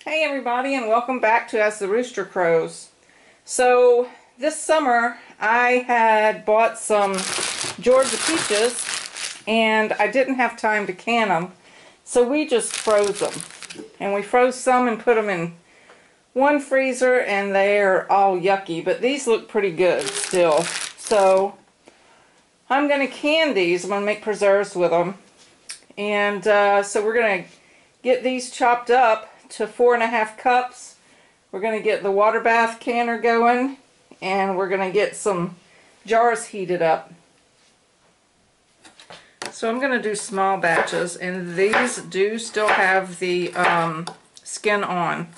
Hey everybody, and welcome back to As the Rooster Crows. So this summer I had bought some Georgia peaches and I didn't have time to can them, so we just froze them. And we froze some and put them in one freezer, and they're all yucky, but these look pretty good still. So I'm going to can these. I'm going to make preserves with them. And so we're going to get these chopped up to 4.5 cups. We're going to get the water bath canner going, and we're going to get some jars heated up. So I'm going to do small batches, and these do still have the skin on.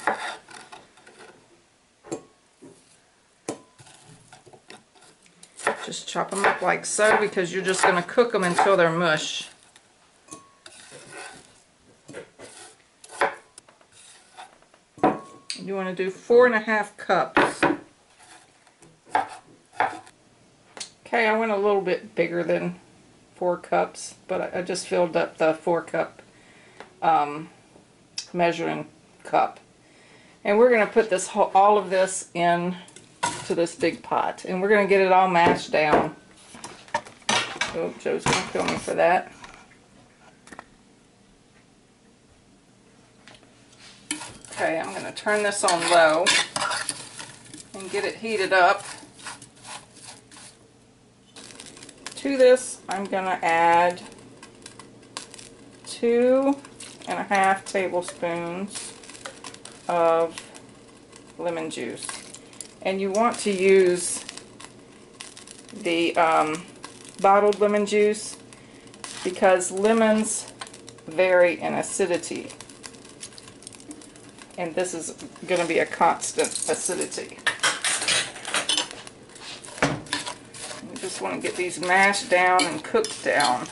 Just chop them up like so, because you're just going to cook them until they're mush. You want to do 4.5 cups. Okay, I went a little bit bigger than 4 cups, but I just filled up the 4-cup measuring cup. And we're going to put this all of this in to this big pot, and we're going to get it all mashed down. Oh, Joe's going to kill me for that. Okay, I'm going to turn this on low and get it heated up. To this, I'm going to add 2.5 tablespoons of lemon juice. And you want to use the bottled lemon juice because lemons vary in acidity. And this is going to be a constant acidity. We just want to get these mashed down and cooked down.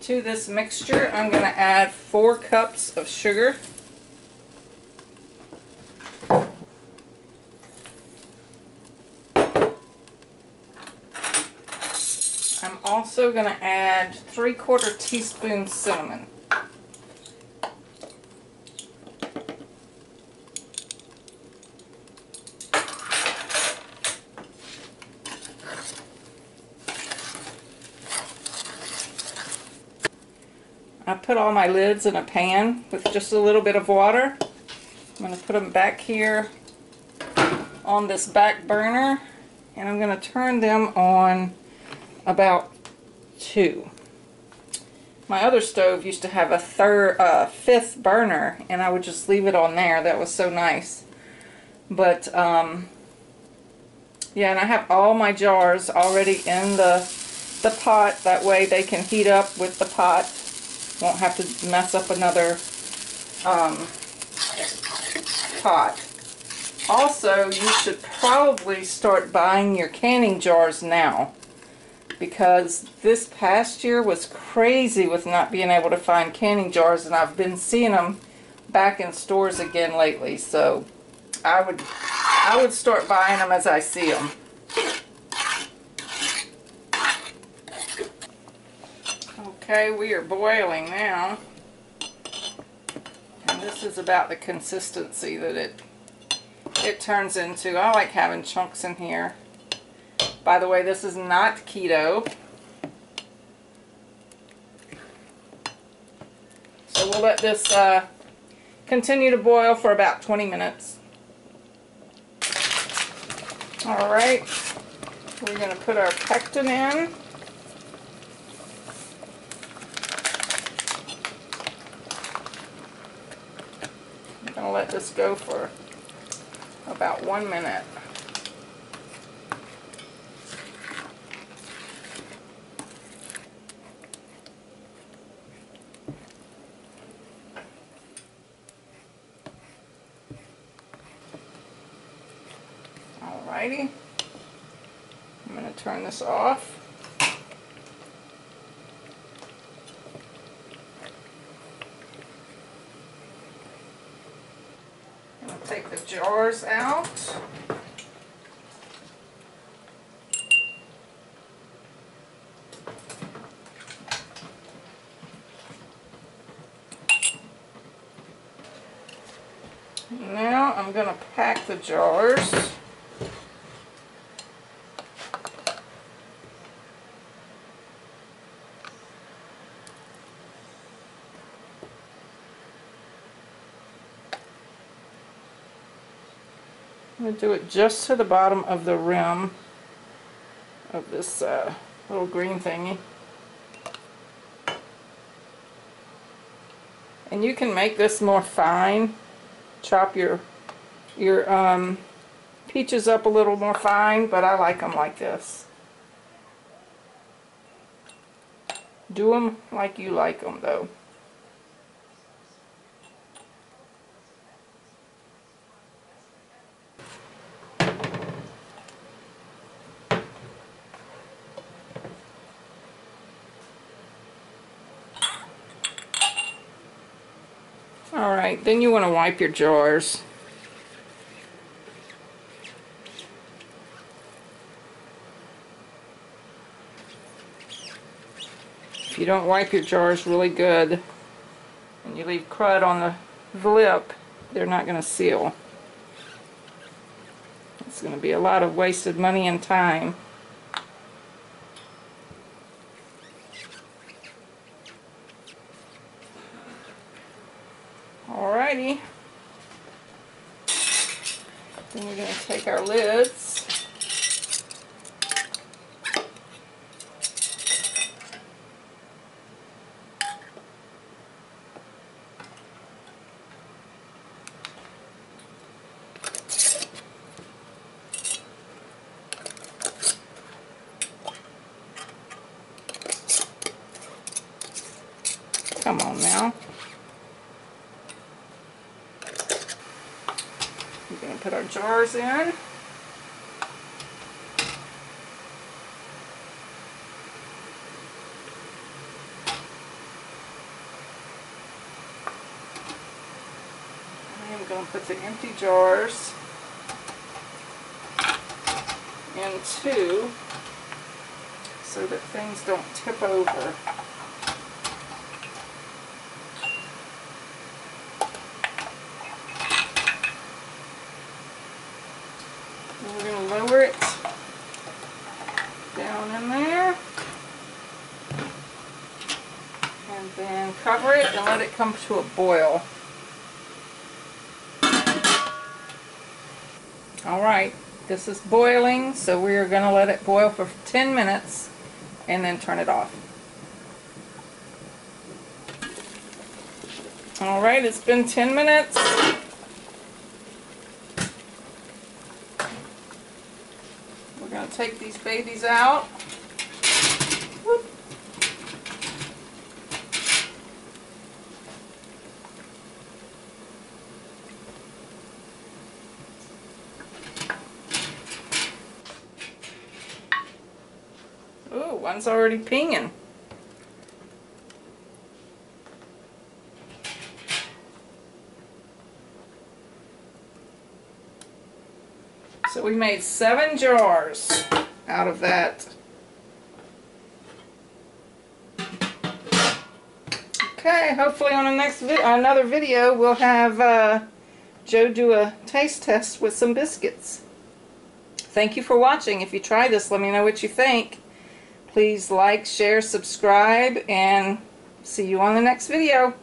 To this mixture, I'm going to add 4 cups of sugar. I'm also going to add 3/4 teaspoon cinnamon. I put all my lids in a pan with just a little bit of water. I'm going to put them back here on this back burner, and I'm going to turn them on about 2. My other stove used to have a 5th burner, and I would just leave it on there. That was so nice. But yeah, and I have all my jars already in the pot. That way they can heat up with the pot. Won't have to mess up another pot. Also, you should probably start buying your canning jars now, because this past year was crazy with not being able to find canning jars, and I've been seeing them back in stores again lately. So I would start buying them as I see them. Okay, we are boiling now, and this is about the consistency that it turns into. I like having chunks in here. By the way, this is not keto. So we'll let this continue to boil for about 20 minutes. Alright, we're going to put our pectin in. I'm going to let this go for about 1 minute. Alrighty, I'm going to turn this off. I'm going to take the jars out. Now I'm going to pack the jars. I'm going to do it just to the bottom of the rim of this little green thingy. And you can make this more fine. Chop your peaches up a little more fine, but I like them like this. Do them like you like them, though. Alright, then you want to wipe your jars. If you don't wipe your jars really good and you leave crud on the lip, they're not going to seal. It's going to be a lot of wasted money and time. Alrighty. Then we're going to take our lids. Come on now. We're going to put our jars in. I'm going to put the empty jars in two so that things don't tip over. We're going to lower it down in there and then cover it and let it come to a boil. Alright, this is boiling, so we're going to let it boil for 10 minutes and then turn it off. Alright, it's been 10 minutes. We're going to take these babies out. Whoop. Ooh, one's already pinging. So we made 7 jars out of that. Okay, hopefully on the next another video we'll have Joe do a taste test with some biscuits. Thank you for watching. If you try this, let me know what you think. Please like, share, subscribe, and see you on the next video.